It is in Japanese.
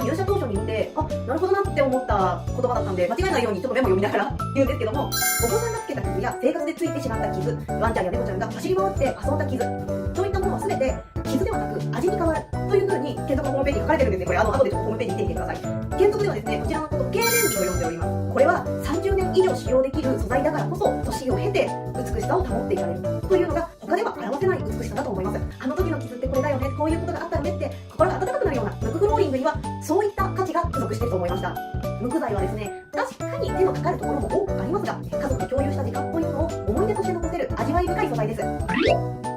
は入社当初に見て、あ、なるほどなって思った言葉だったんで、間違えないようにちょっとメモ読みながら言うんですけども、お子さんがつけた傷や生活でついてしまった傷、ワンちゃんや猫ちゃんが走り回って遊んだ傷、そういったものは全て傷ではなく味に変わるというふうに継続のホームページに書かれてるんですね。これ後でちょっとホームページ見てみてください。継続ではですね、こちらのこと経年美と呼んでおります。これは30年以上使用できる素材だからこそ年を経て美しさを保っていられるというのが他では表せない美しさだと思います。あの時の傷ってこれだよね、こういうことがあったよねって心が温かくなるようなムクフローリングにはそういった価値が付属していると思いました。無垢材はですね、確かに手のかかるところも多くありますが、家族と共有した時間というのを思い出として残せる味わい深い素材です。